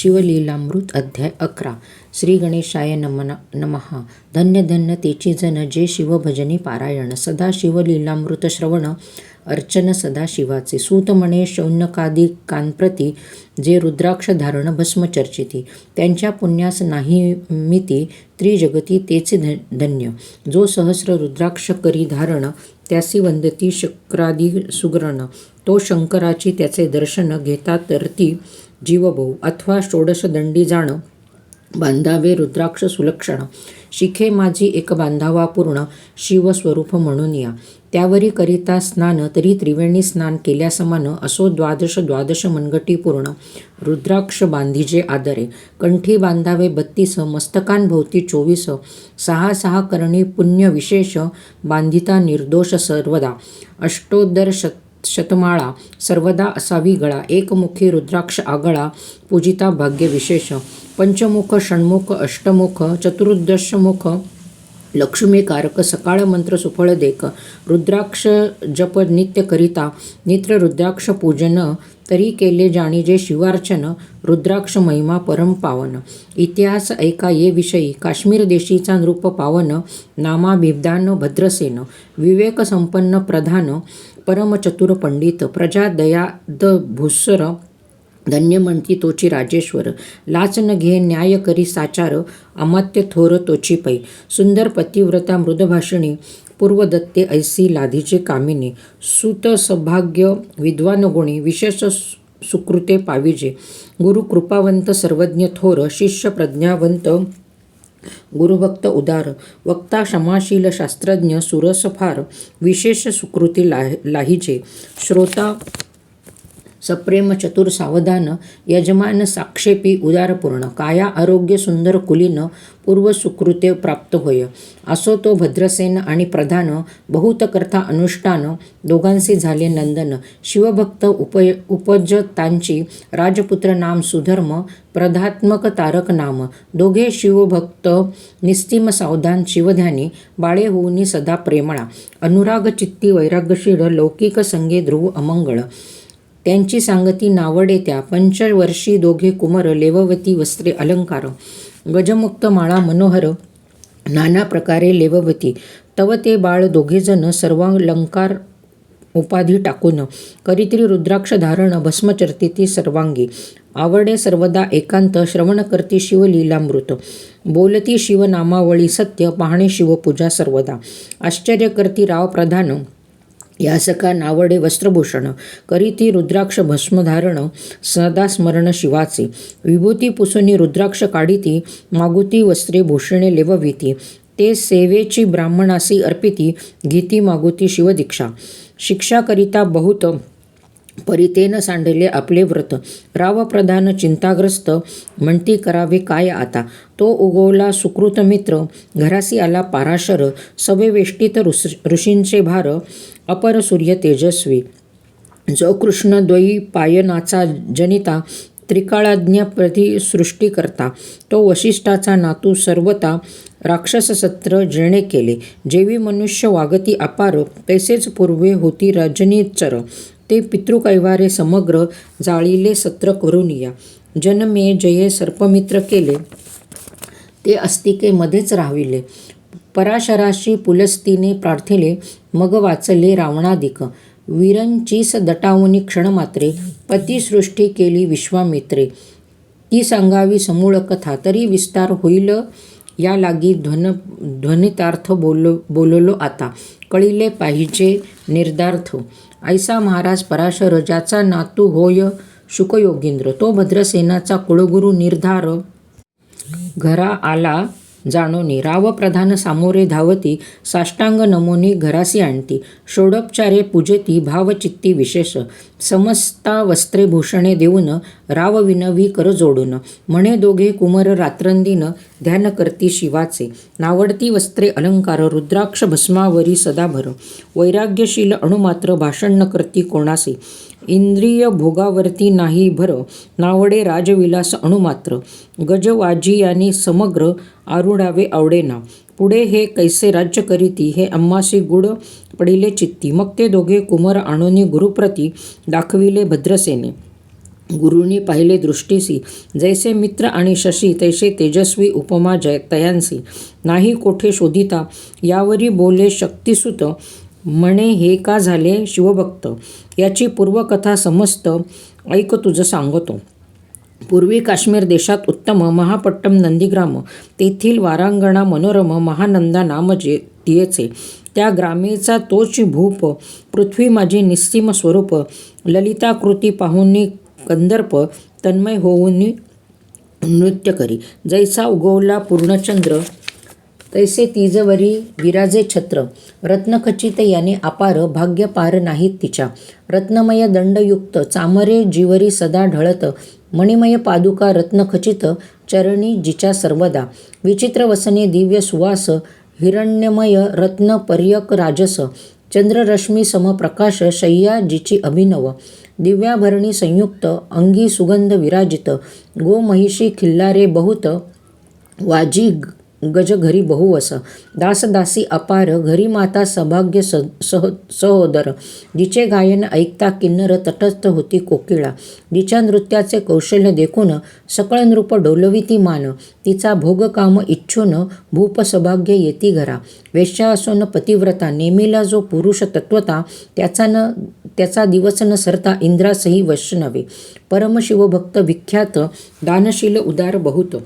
शिवलीलामृत अध्याय 11. श्री गणेशाय नमः. धन्य धन्य तेची जन जे शिवभजनी पारायण. सदा शिवलीलामृत श्रवण अर्चन सदा शिवाचे. सूत म्हणे शौनकादिकांप्रती जे रुद्राक्ष धारण भस्म चर्चिती. त्यांच्या पुण्यास नाही मिती त्रिजगती तेचे धन्य. जो सहस्र रुद्राक्ष करी धारण त्यासी वंदती शक्रादी सुग्रण. तो शंकराची त्याचे दर्शन घेता तरती जीवभाऊ. अथवा षोडश दंडी जाण बांधावे रुद्राक्ष सुलक्षण. शिखे माझी एक बांधावा पूर्ण शिवस्वरूप म्हणून या. त्यावरी करिता स्नान तरी त्रिवेणी स्नान केल्या समान. असो द्वादश मनगटी पूर्ण रुद्राक्ष बांधीजे आदरे. कंठी बांधावे 32 मस्तकांभोवती 24. 6 करणी पुण्य विशेष बांधिता निर्दोष सर्वदा. अष्टोत्तर शतमाळा सर्वदा असावी गळा. एकमुखी रुद्राक्ष आगळा पूजिता भाग्य विशेष. पंचमुख षण्मुख अष्टमुख चतुर्दशमुख लक्ष्मीकारक. सकाळ मंत्र सुफळ देक. रुद्राक्ष जप नित्य करिता नित्र रुद्राक्ष पूजन. तरी केले जाणीजे शिवार्चन रुद्राक्ष महिमा परम पावन. इतिहास ऐका ये विषयी काश्मीर देशीचा नृप पावन. नामाभिधान भद्रसेन विवेक संपन्न प्रधान. परम चतुर पंडित प्रजा दयाद भूस्वर. धन्य म्हणती तोची राजेश्वर. लाच न घे न्याय करी साचार. अमात्य थोर तोची पै. सुंदर पतिव्रता मृदभाषिणी पूर्वदत्ते ऐसी लाधीचे कामिनी. सुत सौभाग्य विद्वान गुणी विशेष सुकृते पाविजे. गुरु कृपावंत सर्वज्ञ थोर. शिष्य प्रज्ञावंत गुरुभक्त उदार. वक्ता क्षमाशील शास्त्रज्ञ सुरस फार. विशेष सुकृती लाहिजे. श्रोता सप्रेम चतुर सावधान. यजमान साक्षेपी उदारपूर्ण. काया आरोग्य सुंदर कुलीन. पूर्व सुकृते प्राप्त होय. असो तो भद्रसेन आणि प्रधान. बहुत करता अनुष्ठान दोघांचे झाले नंदन. शिवभक्त उपजतांची राजपुत्र नाम सुधर्म. प्रधात्मक तारक नाम. दोघे शिवभक्त निस्तिम सावधान शिवध्यानी. बाळे होऊनी सदा प्रेमळा. अनुराग चित्ती वैराग्यशील. लौकिक संगे ध्रुव अमंगळ. त्यांची सांगती नावडे त्या. पंचवर्षी दोघे कुमर. लेववती वस्त्रे अलंकार. गजमुक्त माळा मनोहर. नाना प्रकारे लेववती. तव ते बाळ दोघेजण सर्वालंकार उपाधी टाकून. करीत्री रुद्राक्ष धारण भस्म चर्चिती सर्वांगी. आवडे सर्वदा एकांत. श्रवण करती शिवलीलामृत. बोलती शिवनामावळी सत्य. पाहणे शिवपूजा सर्वदा. आश्चर्य करती राव प्रधान. यासका नावडे वस्त्रभूषण. करीती रुद्राक्ष भस्मधारण. सदा स्मरण शिवाचे. विभूती पुसुनी रुद्राक्ष काढिती. मागुती वस्त्रे भूषणे लेवविती. ते सेवेची ब्राह्मणासी अर्पिती. गीती मागुती शिवदीक्षा. शिक्षा करिता बहुत परितेन सांडले आपले व्रत. राव प्रधान चिंताग्रस्त. म्हणती करावे काय आता. तो उगवला सुकृत मित्र. घरासी आला पाराशर. सवे वेष्टीत ऋषींचे भार. अपर सूर्य तेजस्वी. जो कृष्ण द्वैपायनाचा जनिता. त्रिकाळाज्ञ प्रति सृष्टी करता. तो वशिष्ठाचा नातू सर्वता. राक्षस सत्र जेणे केले. जेवी मनुष्य वागती अपार. तैसेच पूर्वे होती रजनीचर. ते पितृकैवारे समग्र. जाळीले सत्र करुनिया. जनमे जये सर्पमित्र केले. ते अस्तिके मध्येच राहाविले. पराशराशी पुलस्तीने प्रार्थिले. मग वाचले रावणादिक. विरंचीस दटावनी क्षणमात्रे. पतिसृष्टी केली विश्वामित्रे. ती सांगावी समूळ कथा. तरी विस्तार होईल या लागी ध्वनितार्थ बोललो आता. कळिले पाहिजे निर्धार्थ. ऐसा महाराज पराशर. ज्याचा नातू होय शुकयोगींद्र. तो भद्रसेनाचा कुळगुरू निर्धार. घरा आला जाणोनी. राव प्रधान सामोरे धावती. साष्टांग नमोनी घरासी आणती. षोडोपचारे पूजेती भावचित्ती विशेष. समस्ता वस्त्रे भूषणे देऊन. राव विनवी कर जोडून. म्हणे दोघे कुमर रात्रंदिन. ध्यान करती शिवाचे. नावडती वस्त्रे अलंकार. रुद्राक्ष भस्मावरी सदाभर. वैराग्यशील अणुमात्र. भाषण न करती कोणासी. इंद्रिय भोगावरती नाही भर. नावडे राजविलास अणुमात्र. गजवाजियानी समग्र. आरुडावे आवडेना. पुढे हे कैसे राज्य करीती. हे अम्मासी गुड पडिले चित्ती. मग ते दोघे कुमर आणोनी गुरुप्रती. दाखविले भद्रसेने. गुरुनी पाहिले दृष्टीसी, जैसे मित्र आणि शशी तैसे तेजस्वी उपमा तयांसी. नाही कोठे शोधिता यावरी बोले शक्तिसुत, म्हणे हे का झाले शिवभक्त. याची पूर्वकथा समस्त ऐक तुझं सांगतो. पूर्वी काश्मीर देशात उत्तम महापट्टम नंदीग्राम, तेथील वारांगणा मनोरम महानंदा नाम तियेचे. त्या ग्रामेचा तोच भूप, पृथ्वी माझी निस्सीम स्वरूप. ललिताकृती पाहुनी कंदर्प, तन्मय होऊन नृत्य करी. जैसा उगवला पूर्णचंद्र, तैसे तिजवरी विराजे छत्र. रत्नखचित याने अपार, भाग्य पार नाहीत तिच्या. रत्नमय दंडयुक्त चामरे जीवरी सदा ढळत. मणिमय पादुका रत्नखचित, चरणी जिच्या सर्वदा. विचित्र वसने दिव्य सुवास, हिरण्यमय रत्न पर्यक राजस. चंद्ररश्मी समप्रकाश, शय्या जिची अभिनव. दिव्याभरणी संयुक्त, अंगी सुगंध विराजित. गोमहिषी खिल्लारे बहुत, वाजी गज घरी बहुवस. दासदासी अपार, घरी माता सौभाग्य सहोदर. जिचे गायन ऐकता किन्नर तटस्थ होती कोकिळा. जिच्या नृत्याचे कौशल्य देखून सकळ नृप डोलविती मान. तिचा भोगकाम इच्छून भूप सौभाग्य येती घरा. वेश्या असून पतिव्रता, नेमिला जो पुरुष तत्वता. त्याचा दिवस न सरता इंद्रासही वश नव्हे. परमशिवभक्त विख्यात, दानशील उदार बहुत.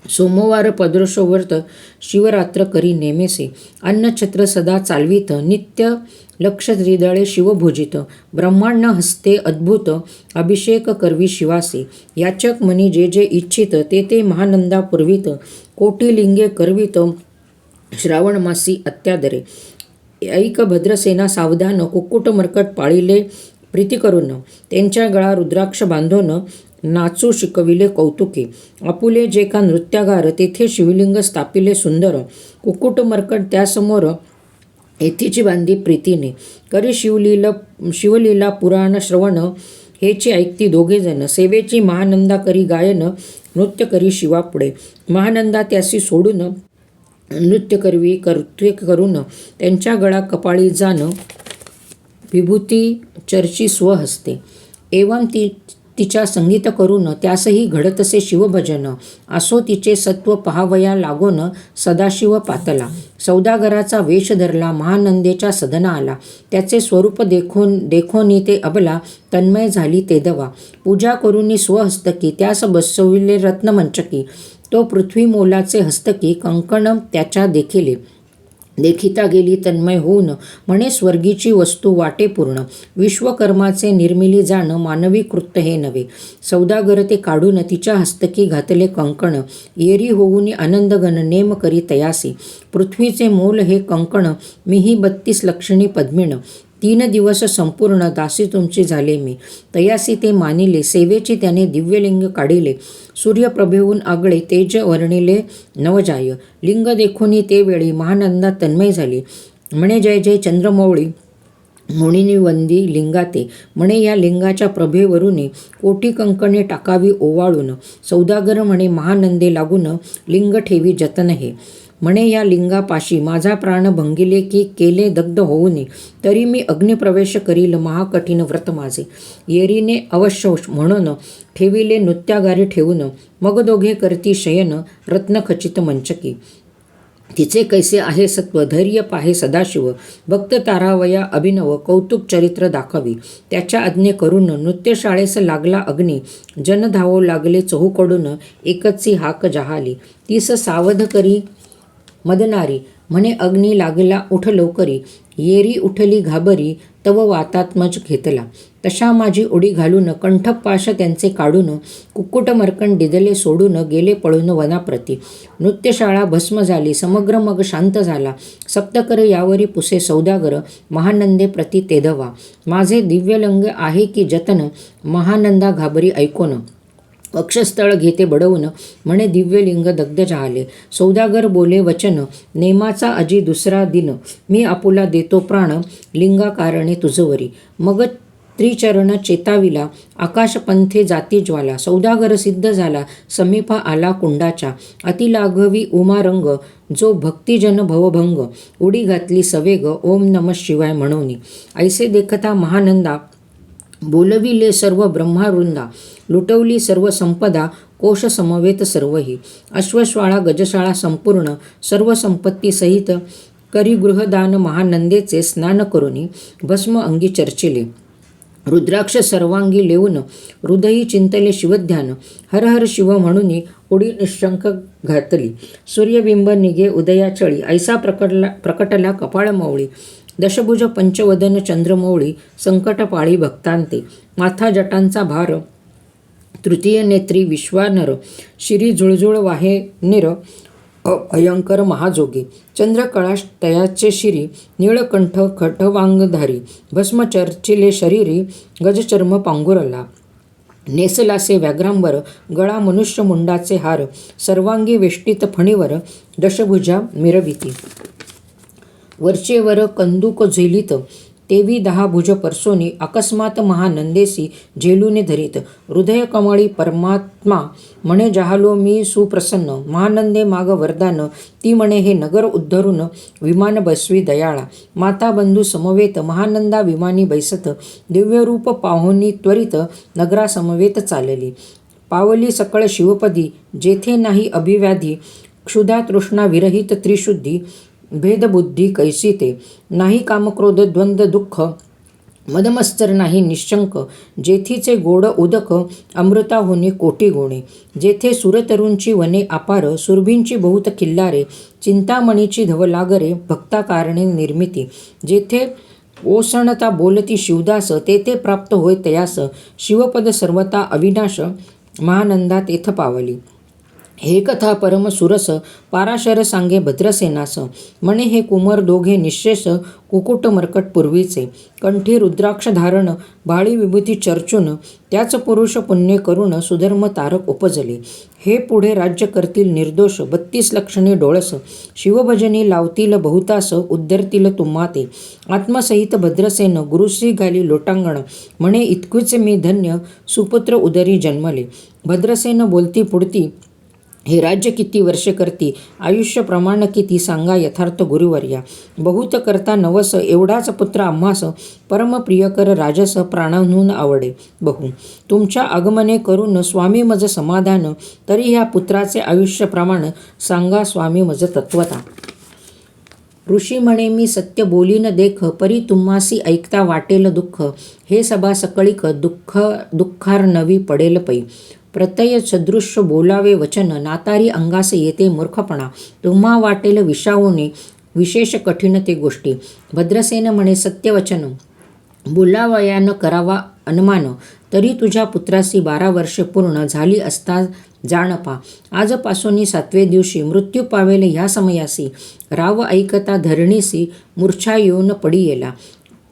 सोमवार पद्रशो व्रत, शिवरात्र करी नेमेसे. अन्नछत्र सदा चालवीत, नित्य लक्ष त्रिदळे शिवभोजित. ब्रह्मांड हस्ते अद्भुत, अभिषेक करवी शिवासी. याचक मनी जे जे इच्छित, ते ते महानंदा पुरवित. कोटी लिंगे करवित, श्रावण मासी अत्यादरे. ऐक भद्रसेना सावधान, कुक्कुट मर्कट पाळिले प्रीती करून. त्यांच्या गळा रुद्राक्ष बांधून, नाचू शिकविले कौतुके. आपुले जे का नृत्यागार, तेथे शिवलिंग स्थापिले सुंदर. कुक्कुट मर्कट त्यासमोर, येथेची बांधी प्रीतीने. करी शिवलीला पुराण श्रवण, हेची ऐकती दोघेजण. सेवेची महानंदा करी गायन, नृत्य करी शिवापुढे. महानंदा त्यासी सोडून, नृत्य करवी कर्तृ करून. त्यांच्या गळा कपाळी जाण, विभूती चर्ची स्वहस्ते. एवं तिच्या संगीत करून, त्यासही घडतसे शिवभजन. असो तिचे सत्व पहावया लागून, सदाशिव पातला. सौदागराचा वेश धरला, महानंदेच्या सदना आला. त्याचे स्वरूप देखोनी ते अबला, तन्मय झाली तेदवा. पूजा करूनी स्वहस्तकी, त्यास बसविले रत्नमंचकी. तो पृथ्वी मोलाचे हस्तकी, कंकण त्याच्या देखिता गेली तन्मय होऊन. म्हणे स्वर्गीची वस्तू वाटे पूर्ण. विश्वकर्माचे निर्मिली जाण, मानवी कृत्य हे नव्हे. सौदागर ते काढून, तिच्या हस्तकी घातले कंकण. येरी होऊनी आनंदगण, नेम करी तयासी. पृथ्वीचे मोल हे कंकण, मीही 32 लक्षणी पद्मिण. 3 दिवस संपूर्ण, दासी तुमची झाले मी. तयासी ते मानिले, सेवेची त्याने दिव्यलिंग काढिले. सूर्यप्रभेहून आगळे, तेज वर्णिले नवजाय. लिंग देखोनी ते वेळी, महानंदा तन्मय झाली. म्हणे जय जय चंद्रमौळी, मुनीनी वंदी लिंगाते. म्हणे या लिंगाच्या प्रभेवरूनी, कोटी कंकणे टाकावी ओवाळून. सौदागर म्हणे महानंदे लागून, लिंग ठेवी जतन हे. म्हणे या लिंगापाशी, माझा प्राण भंगिले की केले दग्ध होऊनी. तरी मी अग्निप्रवेश करील, महाकठीण व्रत माझे. येरीने अवश्य म्हणून, ठेविले नृत्यागारी ठेवून. मग दोघे करती शयन, रत्नखचित मंचकी. तिचे कैसे आहे सत्व, धैर्य पाहे सदाशिव. भक्त तारावया अभिनव, कौतुक चरित्र दाखवी. त्याच्या आज्ञे करून, नृत्यशाळेस लागला अग्नी. जन धावो लागले चहूकडून, एकची हाक जहाली. तीस सावध करी मदनारी, म्हणे अग्नी लागला उठ लवकरी. येरी उठली घाबरी, तव वातात्मज घेतला. तशा माझी उडी घालून, कंठपाश त्यांचे काढून. कुक्कुट मर्कण डिदले सोडून, गेले पळून वनाप्रती. नृत्यशाळा भस्म झाली, समग्र मग शांत झाला. सप्तकर यावरी पुसे सौदागर, महानंदे प्रती तेधवा. माझे दिव्यलिंग आहे की जतन, महानंदा घाबरी ऐकून. वक्षस्थळ घेते बडवून, म्हणे दिव्यलिंग दग्ध झाले. सौदागर बोले वचन, नेमाचा अजी दुसरा दिन. मी आपुला देतो प्राण, लिंगा कारणे तुझवरी. मग त्रिचरण चेताविला, आकाशपंथे जाती ज्वाला. सौदागर सिद्ध झाला, समीपा आला कुंडाच्या. अतिलाघवी उमारंग, जो भक्तिजन भवभंग. उडी घातली सवेग, ओम नमः शिवाय म्हणोनी. ऐसे देखता महानंदा, बोलविले सर्व ब्रह्मावृंदा, लुटवली सर्व संपदा, कोश समवेत सर्वही. अश्वशाळा गजशाळा संपूर्ण, सर्व संपत्ती सहित करी गृहदान महानंदेचे. स्नान करुनी भस्म अंगी चर्चिले, रुद्राक्ष सर्वांगी लेऊन हृदयी चिंतले शिवध्यान. हर हर शिव म्हणून उडी निशंक घातली. सूर्यबिंब निघे उदयाचळी, ऐसा प्रकटला कपाळ मौळी. दशभुज पंचवदन चंद्रमौळी, संकट पाळी भक्तांते. माथा जटांचा भार, तृतीय नेत्री विश्वानर. शिरी झुळझुळ वाहे निर, भयंकर महाजोगी. चंद्रकळाश तयाचे शिरी, निळकंठ खटवांगधारी. भस्म चर्चिले शरीरी, गजचर्म पांघुरला. नेसलासे व्याघ्रांबर, गळा मनुष्य मुंडाचे हार. सर्वांगी वेष्टित फणीवर, दशभुजा मिरविती. वरचेवर कंदुक झेलित, तेवी 10 भुज परसोनी. अकस्मात महानंदेसी, झेलूने धरित. हृदय कमळी परमात्मा, म्हणे जाहलो मी सुप्रसन्न. महानंदे माग वरदान, ती म्हणे हे नगर उद्धरून. विमान बसवी दयाळा, माता बंधू समवेत. महानंदा विमानी बैसत, दिव्यरूप पाहुनी त्वरित. नगरा समवेत चालली, पावली सकळ शिवपदी. जेथे नाही अभिव्याधी, क्षुधा तृष्णा विरहित त्रिशुद्धी. भेदबुद्धी कैसी ते, नाही कामक्रोध द्वंद्व दुःख. मदमत्सर नाही निशंक, जेथीचे गोड उदक. अमृता होणे कोटी गुणे, जेथे सुरतरूंची वने अपार. सुरभींची बहुत किल्लारे, चिंतामणीची धवलागरे. भक्ता कारणे निर्मिती, जेथे ओसणता बोलती शिवदास. तेथे प्राप्त होय तयास, शिवपद सर्वता अविनाश. महानंदा तेथ पावली, हे कथा परम सुरस. पाराशर सांगे भद्रसेनास, म्हणे हे कुमर दोघे निःशेष. कुकुट मर्कट पूर्वीचे, कंठी रुद्राक्ष धारण. बाळी विभूती चर्चून, त्याच पुरुष पुण्य करून. सुधर्म तारक उपजले, हे पुढे राज्य करतील निर्दोष. 32 लक्षणे डोळस, शिवभजनी लावतील बहुतास. उद्धरतील तुम्हा ते, आत्मसहित भद्रसेन. गुरुश्री घाली लोटांगण, म्हणे इतकेच मी धन्य. सुपुत्र उदरी जन्मले. भद्रसेन बोलती पुढती, हे राज्य किती वर्षे करती. आयुष्य प्रमाण किती, सांगा यथार्थ गुरुवर्या. बहुत करता नवस, एवढाच पुत्र आम्हास. परमप्रियकर राजस, प्राणांहून आवडे बहु. तुमच्या आगमने करून स्वामी मज समाधान. तरी ह्या पुत्राचे आयुष्य प्रमाण, सांगा स्वामी मज तत्वता. ऋषी म्हणे मी सत्य बोलीन देख, परी तुम्हासी ऐकता वाटेल दुःख. हे सभा सकळीक, दुःखार नवी पडेल पै. प्रत्यय सदृश्य बोलावे वचन, नातारी अंगास येते मूर्खपणा. तुम्हा वाटेल विषावणे, विशेष कठीण ते गोष्टी. भद्रसेन म्हणे सत्यवचन, बोलावयानं करावा अनुमान. तरी तुझ्या पुत्रासी 12 वर्षे पूर्ण झाली असता जाणपा. आजपासून 7वे दिवशी मृत्यू पावेल ह्या समयासी. राव ऐकता धरणीसी, मूर्छा येऊन पडी येला.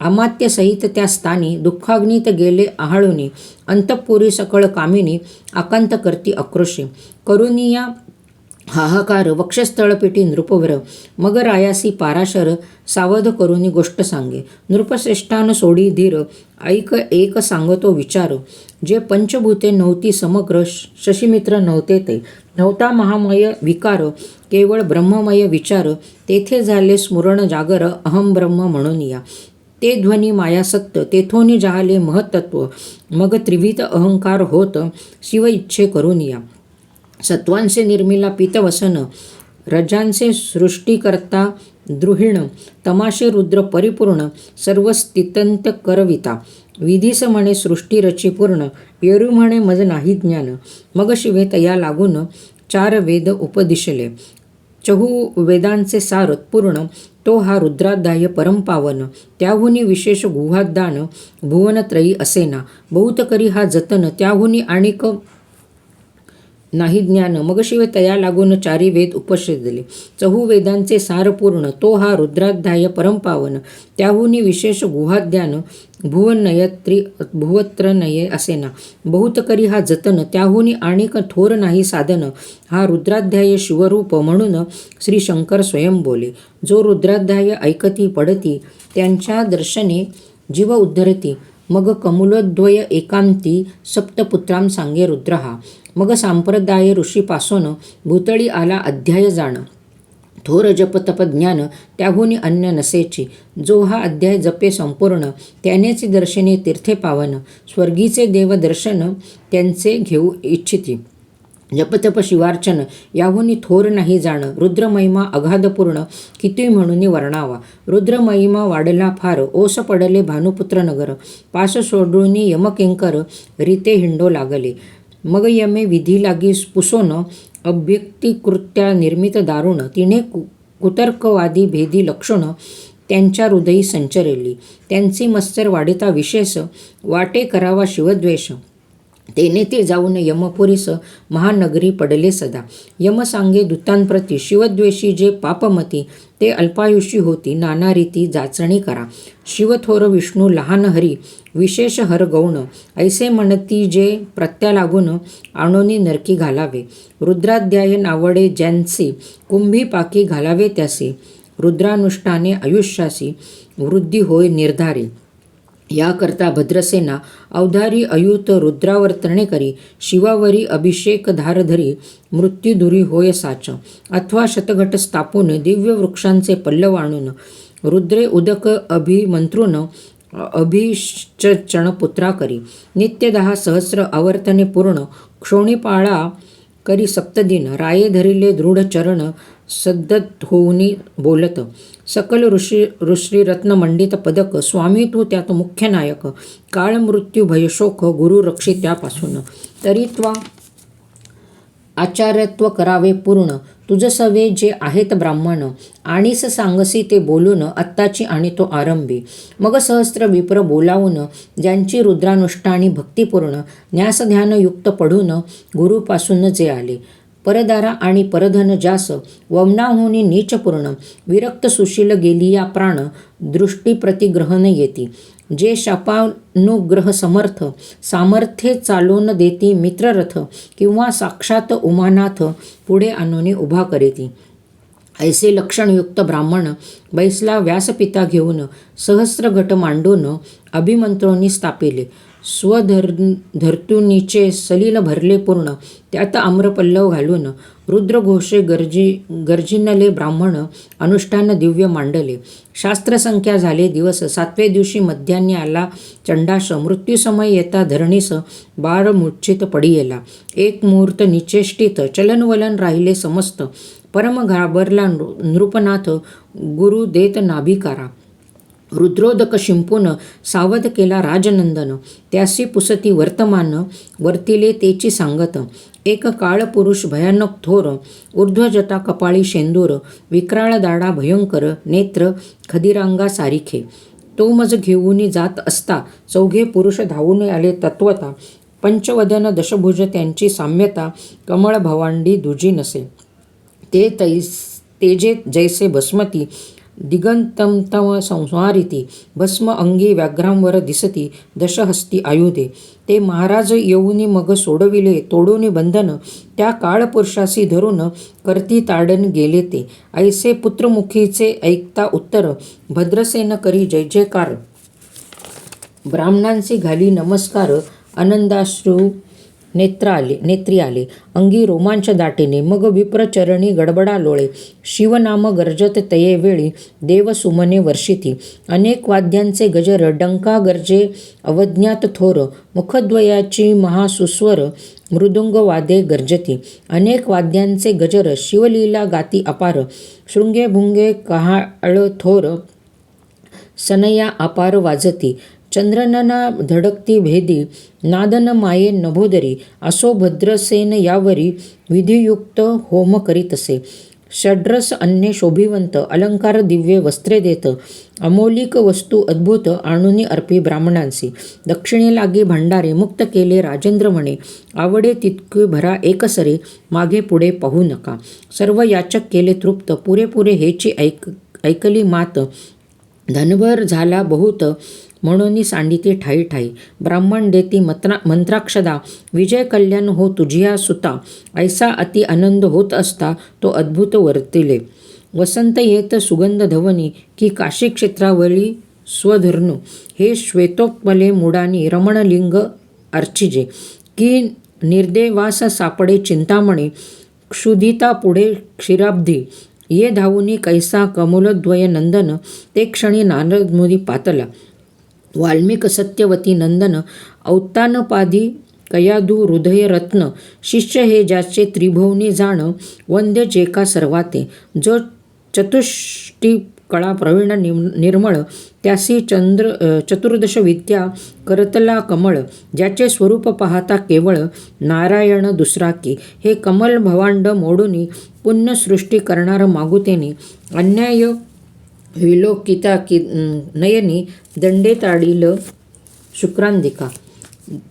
अमात्य सहित त्या स्थानी, दुःखाग्नीत गेले आहाळुनी. अंतपुरी सकळ कामिनी, आकांत करती आक्रोशी. करुनिया हाहाकार, वक्षस्थळ पेटी नृपवर. मग रायासी पाराशर, सावध करुनी गोष्ट सांगे. नृपश्रेष्ठान सोडी धीर, ऐक एक सांगतो विचार. जे पंचभूते नव्हती समग्र, शशीमित्र नव्हते ते. नव्हता महामय विकार, केवळ ब्रह्ममय विचार. तेथे झाले स्मरण जागर, अहम ब्रह्म म्हणून या. ते ध्वनी माया सत्य, तेथोनी जाहले महत्त्व. मग त्रिविध अहंकार होत, शिव इच्छे करून या. सत्वांचे निर्मिला पीतवसन, रजांचे सृष्टीकर्ता द्रुहिण. तमाशे रुद्र परिपूर्ण, सर्व स्थितंत करविता. विधीस म्हणे सृष्टी रची पूर्ण, येरू म्हणे मज नाही ज्ञान. मग शिवे तया लागून, 4 वेद उपदिशले. चहू वेदांचे सार पूर्ण, तो हा रुद्राध्याय परमपावन. त्याहुनी विशेष गुहादान, भुवनत्रयी असेना. बहुत करी हा जतन, त्याहुनी आणिक नाही ज्ञान. मग शिव तया लागून 4 वेद उपशिजले. चहू वेदांचे सार पूर्ण, तो हा रुद्राध्याय परमपावन. त्याहुनी विशेष गुहाद्यान, भुवत्रनये असेना. बहुत करी हा जतन, त्याहुनी आणिक थोर नाही साधन. हा रुद्राध्याय शिवरूप, म्हणून श्री शंकर स्वयं बोले. जो रुद्राध्याय ऐकती पडती, त्यांच्या दर्शने जीव उद्धरती. मग कमुलोद्वय एकांती, सप्तपुत्रां सांगे रुद्र हा. मग संप्रदाय ऋषीपासून भूतळी आला अध्याय जाण. थोर जपतप ज्ञान त्याहून अन्य नसेची. जो हा अध्याय जपे संपूर्ण त्यानेच दर्शने तीर्थे पावन. स्वर्गीचे देव दर्शन त्यांचे घेऊ इच्छिती. जपतप शिवार्चन याहून थोर नाही जाण. रुद्रमहिमा अगाधपूर्ण किती म्हणून वर्णावा. रुद्रमहिमा वाढला फार ओस पडले भानुपुत्र नगर. पास सोडून यमकिंकर रीते हिंडो लागले. मग यमे विधी लागी पुसोन अभ्यक्तिकृत्या निर्मित दारुण. तिने कुतर्कवादी भेदी लक्षण त्यांच्या हृदयी संचरली. त्यांची मत्सर वाढिता विशेष वाटे करावा शिवद्वेष. तेने ते जाऊन यमपुरीस महानगरी पडले सदा. यम सांगे दूतांप्रती शिवद्वेषी जे पापमती ते अल्पायुषी होती नाना रीती जाचणी करा. शिवथोर विष्णू लहान हरी विशेष हर गौण. ऐसे म्हणती जे प्रत्या लागून आणोनी नरकी घालावे. रुद्राध्याय नावडे ज्यांसी कुंभी पाकी घालावे त्यासी. रुद्रानुष्ठाने आयुष्यासी वृद्धी होय निर्धारी. याकरता भद्रसेना अवधारी अयुत रुद्रावर्तने करी. शिवावरी अभिषेक धारधरी मृत्युदुरी होय साच. अथवा शतघट स्थापून दिव्य वृक्षांचे पल्लव आणून. रुद्रे उदक अभिमंत्रून अभिषचण पुत्रा करी. नित्य 10 सहस्र आवर्तने पूर्ण क्षोणीपाळा करी सप्तदिन. राये धरिले दृढ चरण सद्दत होऊनी बोलत. सकल ऋषी रत्नमंडित पदक. स्वामी तू त्यात मुख्य नायक. काळ मृत्यू भयशोक गुरु रक्षी त्यापासून. तरीत्वा आचार्यत्व करावे पूर्ण. तुझ सवे जे आहेत ब्राह्मण आणीस सांगसी ते बोलून आत्ताची आणि तो आरंभी. मग सहस्त्र विप्र बोलावून ज्यांची रुद्रानुष्ठानी भक्तिपूर्ण. न्यास ध्यान युक्त पढून गुरुपासून जे आले. परदारा आणि परधन जास वमनाहुनी नीचपूर्ण. विरक्त सुशील गेलिया प्राण दृष्टी प्रतिग्रहण येती. जे शापानुग्रह समर्थ सामर्थ्ये चालून देती मित्ररथ. किंवा साक्षात उमानाथ पुढे आणून उभा करीती. ऐसे लक्षणयुक्त ब्राह्मण बैसला व्यासपिता घेऊन. सहस्र घट मांडून अभिमंत्रोनी स्थापिले. स्वधर्तुनीचे सलील भरले पूर्ण. त्यात आम्रपल्लव घालून रुद्रघोषे गर्जिनले ब्राह्मण. अनुष्ठान दिव्य मांडले. शास्त्रसंख्या झाले दिवस. 7व्या दिवशी मध्यान्नी आला चंडास. मृत्यूसमय येता धरणीस बाळ मूर्छित पडियेला. एक मुहूर्त निचेष्टित चलनवलन राहिले समस्त. परम घाबरला नृपनाथ गुरु देत नाभिकारा. रुद्रोदक शिंपून सावध केला राजनंदन. त्यासी पुसती वर्तमान वर्तिले तेची सांगत. एक काळपुरुष भयानक थोर. ऊर्ध्वजटा कपाळी शेंदूर. विक्राळ दाडा भयंकर. नेत्र खदिरांगा सारिखे. तो मज घेऊन जात असता चौघे पुरुष धावून आले तत्वता. पंचवदन दशभुज त्यांची साम्यता. कमळ भवांडी दुजी नसे. ते तेजे जैसे भस्मती दिगंतम संस्वारिती. भस्म अंगी व्याघ्रांवर दिसती दशहस्ती आयुधे. ते महाराज येऊनी मग सोडविले तोडून बंधन. त्या काळपुरुषासी धरून करती ताडण गेले ते. ऐसे पुत्रमुखीचे ऐकता उत्तर. भद्रसेन करी जय जयकार. ब्राह्मणांचे घाली नमस्कार. आनंदाश्रू नेत्री आले. अंगी रोमांच दाटीने. मग विप्रचरणी गडबडा लोळे. शिवनाम गर्जत तये वेळी. देव सुमने वर्षिती. अनेक वाद्यांचे गजर. डंका गर्जे अवज्ञात थोर. मुखद्वयाची महासुस्वर. मृदुंग वादे गर्जती. अनेक वाद्यांचे गजर. शिवलीला गाती अपार. शृंगे भुंगे कहाळ थोर. सनया अपार वाजती. चंद्रनना धडकती भेदी. नादन माये नभोदरी. असो भद्रसेन यावरी विधियुक्त होम करीतसे. षड्रस अन्ये शोभिवंत. अलंकार दिव्य वस्त्रे देत. अमौलिक वस्तू अद्भुत आणून अर्पी ब्राह्मणांसी. दक्षिणे लागे भांडारे. मुक्त केले राजेंद्र म्हणे. आवडे तितके भरा एकसरे. मागे पुढे पाहू नका. सर्व याचक केले तृप्त. पुरेपुरे हेची ऐकली मात. धनभर झाला बहुत म्हणून सांडिती ठाई ठाई. ब्राह्मण देती मंत्राक्षदा. विजय कल्याण हो तुझिया सुता. ऐसा अति आनंद होत असता तो अद्भुत वर्तिले. वसंत येत सुगंध धवनी. की काशी क्षेत्रावळी स्वधर्णू. हे श्वेतोत्पले मुडानी रमणलिंग अर्चिजे. की निर्देवास सापडे चिंतामणी. क्षुधिता पुढे क्षीराब्धी. ये धावुनी कैसा कमलोद्वय नंदन, ते क्षणी नारदमुनी पातला. वाल्मिक सत्यवती नंदन, औतानपादी कयादू हृदय रत्न. शिष्य हे ज्याचे त्रिभुवनी जाण, वंद्य जे का सर्वाते. जो चतुष्टी कळा प्रवीण निर्मळ, त्यासी चतुर्दश विद्या करतला कमळ. ज्याचे स्वरूप पाहता केवळ, नारायण दुसरा की. हे कमल भवांड मोडुनी, पुण्यसृष्टी करणार मागुतेनी. अन्याय विलोकिता की नयनी, दंडे ताडील शुक्रांतिका.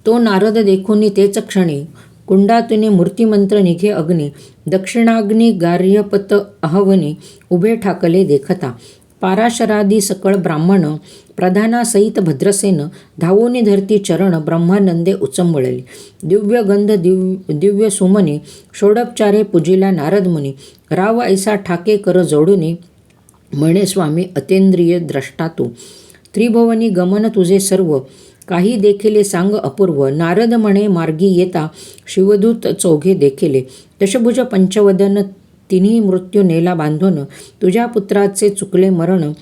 तो नारद देखुनी तेच क्षणी, कुंडातुनी मूर्तिमंत्र निघे अग्नी. दक्षिणाग्नी गार्हपत अहवनी, उभे ठाकले देखता. पाराशरादी सकळ ब्राह्मण, प्रधानासहित भद्रसेन. धावुनी धरती चरण, ब्रह्मानंदे उचंबळले. दिव्य गंध दिव्य सुमनी, षोडोपचारे पूजिला नारदमुनी. राव ऐसा ठाके कर जोडुनी, म्हणे स्वामी अतेंद्रिय द्रष्टा तू. त्रिभुवनी गमन तुझे सर्व, काही देखिले सांग अपूर्व. नारद म्हणे मार्गी येता, शिवदूत चौघे देखिले. दशभुज पंचवदन, तिन्ही मृत्यू नेला बांधून. तुझ्या पुत्राचे चुकले मरण,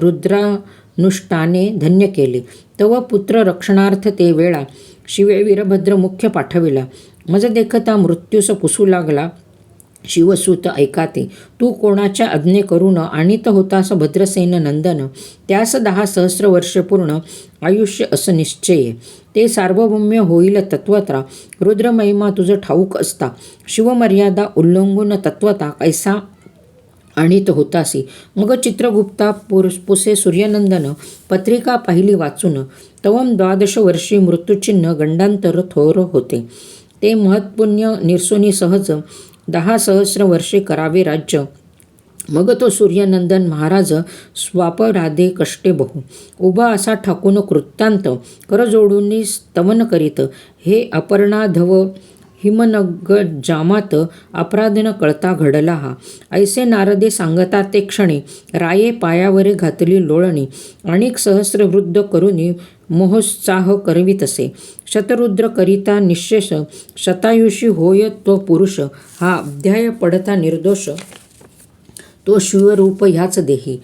रुद्रानुष्ठाने धन्य केले. तव पुत्र रक्षणार्थ ते वेळा, शिवे वीरभद्र मुख्य पाठविला. मज देखता मृत्यूस पुसू लागला, शिवसूत ऐकाते. तू कोणाच्या आज्ञे करून आणीत होतास भद्रसेन नंदन. त्यास 10 सहस्र वर्षे पूर्ण आयुष्य असं निश्चय. ते सार्वभौम्य होईल तत्वता, रुद्रमहिमा तुझ ठाऊक असता. शिवमर्यादा उल्लंघून तत्वता, कैसा आणीत होतासी. मग चित्रगुप्ता पुसे सूर्यनंदन, पत्रिका पाहिली वाचून. तवम 12 वर्षी मृत्यूचिन्ह गंडांतर थोर होते. ते महत्पुण्य निरसोनी सहज, 10 सहस्र वर्षे करावे राज्य. मग तो सूर्यनंदन महाराज, स्वापराधे कष्टे बहु. उभा असा ठाकून कृत्तांत, कर जोडून स्तवन करीत. हे अपर्णाधव हिमनग जामात, अपराध न कळता घडला हा. ऐसे नारदे सांगता ते क्षणी, राये पायावरे घातली लोळणी. अनेक सहस्र वृद्ध करुनी, मोहोत्साह करवितसे. शतरुद्र करिता निःशेष, शतायुषी होय तो पुरुष. हा अध्याय पडता निर्दोष, तो शिवरूप ह्याच देही.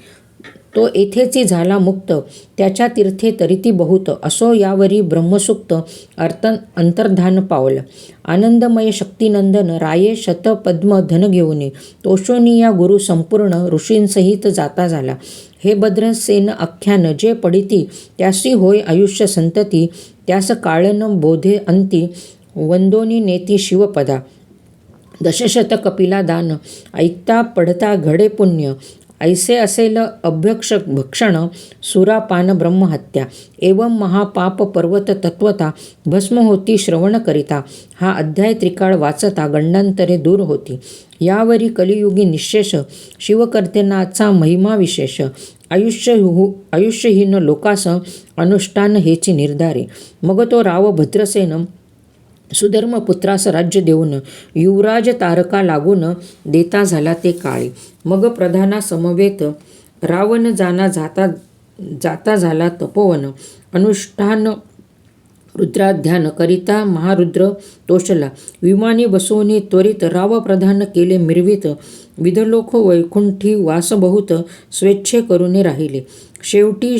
तो येथेची झाला मुक्त, त्याच्या तीर्थे तरिती बहुत. असो यावरी ब्रह्मसुक्त, अंतर्धान पावल. आनंदमय शक्तिनंदन, राये शतपद्म धन घेऊन. तोषोनी या गुरु संपूर्ण, ऋषींसहित जाता झाला. हे भद्रसेन आख्यान जे पडिती, त्यासी होय आयुष्य संतती. त्यास काळन बोधे अंती, वंदोनी नेती शिवपदा. दशशत कपिला दान, ऐकता पडता घडे पुण्य. ऐसे असेल अभ्यक्षक भक्षण, सुरापान ब्रह्महत्या. एवं महापाप पर्वत तत्वता, भस्म होती श्रवण करिता. हा अध्याय त्रिकाळ वाचता, गंडांतरे दूर होती. यावरी कलियुगी निःशेष, शिवकर्तनाचा महिमा विशेष. आयुष्यहीन लोकास, अनुष्ठान हेची निर्धारे. मग तो राव भद्रसेन, सुधर्मपुत्रास राज्य देऊन. युवराज तारका लागून, देता झाला ते काळी. मग प्रधाना समवेत, रावण जाता झाला तपोवन. अनुष्ठान रुद्राध्यान करिता, महारुद्र तोषला. विमानी बसवून त्वरित, राव प्रधान केले मिरवित. विधलोक वैकुंठी वास बहुत, स्वेच्छे करून राहिले. शेवटी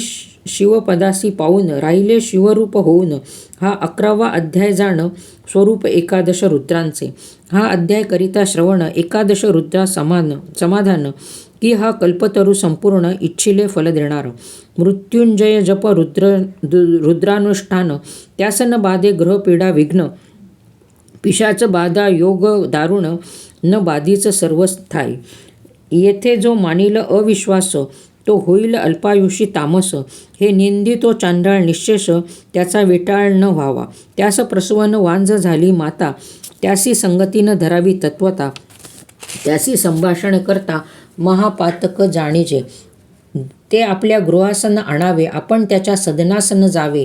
शिवपदासी पाऊन, राहिले शिवरूप होऊन. हा 11वा अध्याय जाण, स्वरूप 11 रुद्रांचे. हा अध्याय करिता श्रवण, 11 रुद्रा समाधान. की हा कल्पतरू संपूर्ण, इच्छिले फल देणार. मृत्युंजय जप रुद्रानुष्ठान, त्यासन बाधे ग्रहपीडा विघ्न. पिशाच बाधा योग दारुण, न बाधीच सर्वस्थायी. येथे जो मानिल अविश्वास, तो होईल अल्पायुषी तामस. हे निंदितो चांडाळ निःशेष, त्याचा विटाळ न व्हावा. त्यास प्रसवन वांज झाली माता, त्यासी संगती न धरावी तत्वता. त्यासी संभाषण करता, महापातक जाणीजे. ते आपल्या गृहासन आणावे, आपण त्याच्या सदनासन जावे.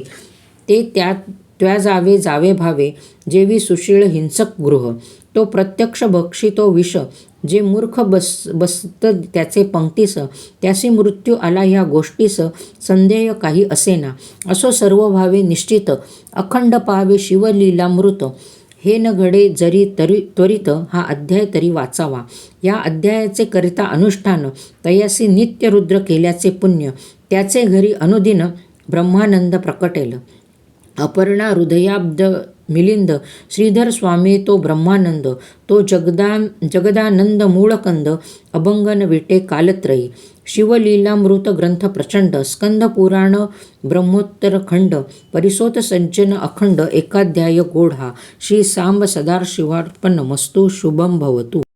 ते त्या जावे भावे, जेवी सुशीळ हिंसक गृह. तो प्रत्यक्ष भक्षितो विष, जे मूर्ख बसत त्याचे पंक्तीस. त्यासी मृत्यू आला ह्या गोष्टीस, संदेह काही असेना. असो सर्व भावे निश्चित, अखंड पाहावे शिवलीलामृत. हे न घडे जरी त्वरित हा अध्याय तरी वाचावा. या अध्यायाचे करिता अनुष्ठान तयासी नित्य रुद्र केल्याचे पुण्य, त्याचे घरी अनुदिन ब्रह्मानंद प्रकटेल. अपर्णा हृदयाब्द मिलिंद श्रीधर स्वामी तो ब्रह्मानंद, तो जगदानंद मूळकंद, अभंगन विटे कालत्रयी. शिवलीलामृत ग्रंथ प्रचंड, स्कंद पुराण ब्रह्मोत्तर खंड, परिसोत संचन अखंड, एकाध्याय गोढा. श्री सांब सदाशिवार्पणमस्तु. शुभम भवतु.